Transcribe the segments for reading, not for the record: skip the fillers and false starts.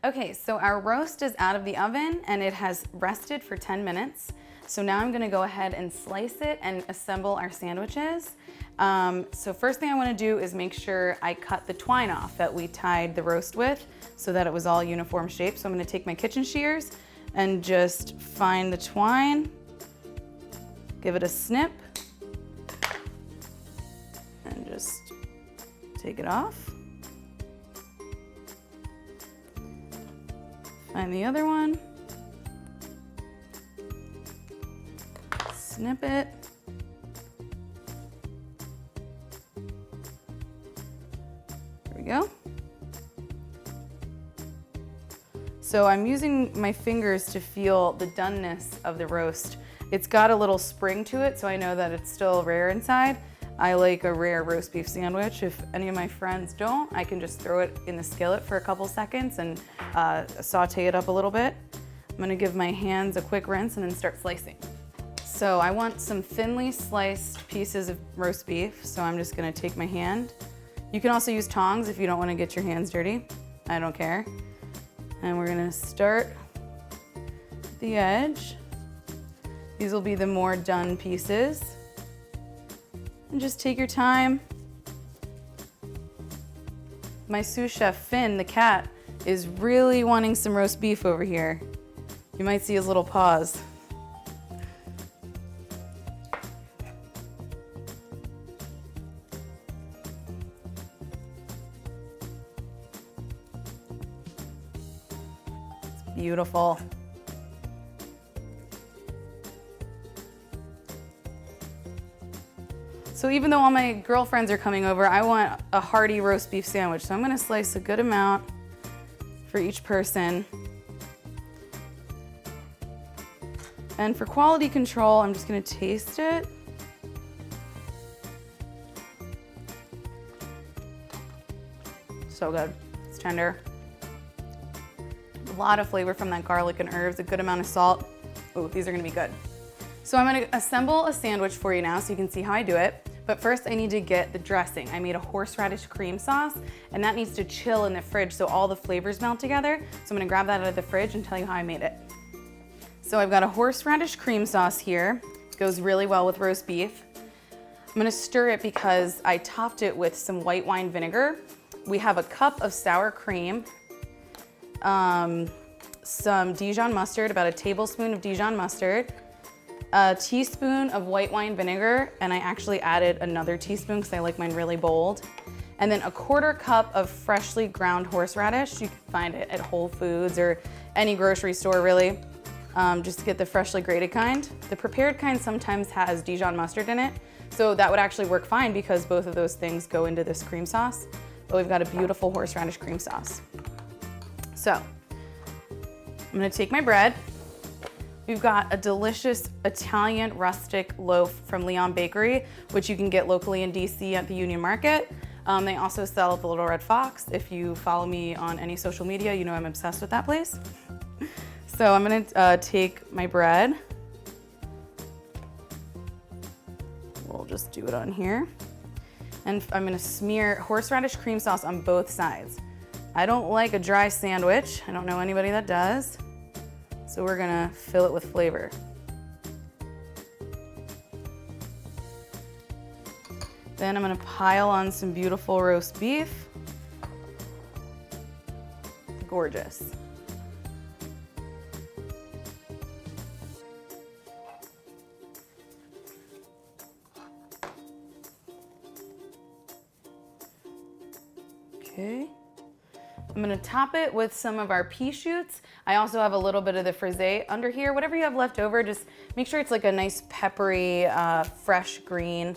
Okay, so our roast is out of the oven and it has rested for 10 minutes. So now I'm gonna go ahead and slice it and assemble our sandwiches. So first thing I wanna do is make sure I cut the twine off that we tied the roast with so that it was all uniform shape. So I'm gonna take my kitchen shears and just find the twine, give it a snip, and just take it off. Find the other one, snip it. There we go. So I'm using my fingers to feel the doneness of the roast. It's got a little spring to it, so I know that it's still rare inside. I like a rare roast beef sandwich. If any of my friends don't, I can just throw it in the skillet for a couple seconds and saute it up a little bit. I'm gonna give my hands a quick rinse and then start slicing. So I want some thinly sliced pieces of roast beef, so I'm just gonna take my hand. You can also use tongs if you don't wanna get your hands dirty. I don't care. And we're gonna start at the edge. These will be the more done pieces. And just take your time. My sous chef, Finn, the cat, is really wanting some roast beef over here. You might see his little paws. It's beautiful. So even though all my girlfriends are coming over, I want a hearty roast beef sandwich. So I'm gonna slice a good amount for each person. And for quality control, I'm just gonna taste it. So good, it's tender. A lot of flavor from that garlic and herbs, a good amount of salt. Ooh, these are gonna be good. So I'm gonna assemble a sandwich for you now so you can see how I do it. But first I need to get the dressing. I made a horseradish cream sauce and that needs to chill in the fridge so all the flavors melt together. So I'm gonna grab that out of the fridge and tell you how I made it. So I've got a horseradish cream sauce here. It goes really well with roast beef. I'm gonna stir it because I topped it with some white wine vinegar. We have a cup of sour cream, some Dijon mustard, about a tablespoon of Dijon mustard, a teaspoon of white wine vinegar, and I actually added another teaspoon because I like mine really bold. And then a 1/4 cup of freshly ground horseradish. You can find it at Whole Foods or any grocery store really, just to get the freshly grated kind. The prepared kind sometimes has Dijon mustard in it, so that would actually work fine because both of those things go into this cream sauce. But we've got a beautiful horseradish cream sauce. So I'm gonna take my bread. We've got a delicious Italian rustic loaf from Leon Bakery, which you can get locally in DC at the Union Market. They also sell at the Little Red Fox. If you follow me on any social media, you know I'm obsessed with that place. So I'm gonna take my bread. We'll just do it on here. And I'm gonna smear horseradish cream sauce on both sides. I don't like a dry sandwich. I don't know anybody that does. So we're gonna fill it with flavor. Then I'm gonna pile on some beautiful roast beef. Gorgeous. Okay. I'm gonna top it with some of our pea shoots. I also have a little bit of the frisee under here. Whatever you have left over, just make sure it's like a nice peppery, fresh green.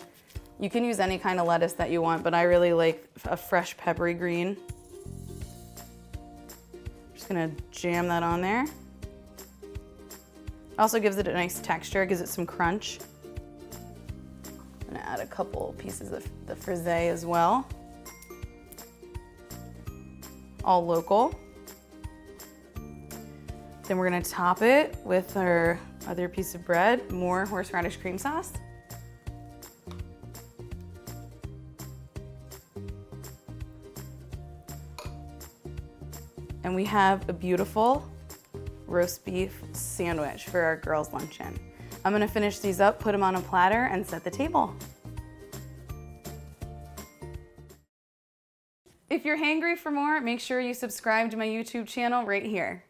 You can use any kind of lettuce that you want, but I really like a fresh peppery green. Just gonna jam that on there. Also gives it a nice texture, gives it some crunch. I'm gonna add a couple pieces of the frisee as well. All local. Then we're gonna top it with our other piece of bread, more horseradish cream sauce. And we have a beautiful roast beef sandwich for our girls' luncheon. I'm gonna finish these up, put them on a platter, and set the table. If you're hangry for more, make sure you subscribe to my YouTube channel right here.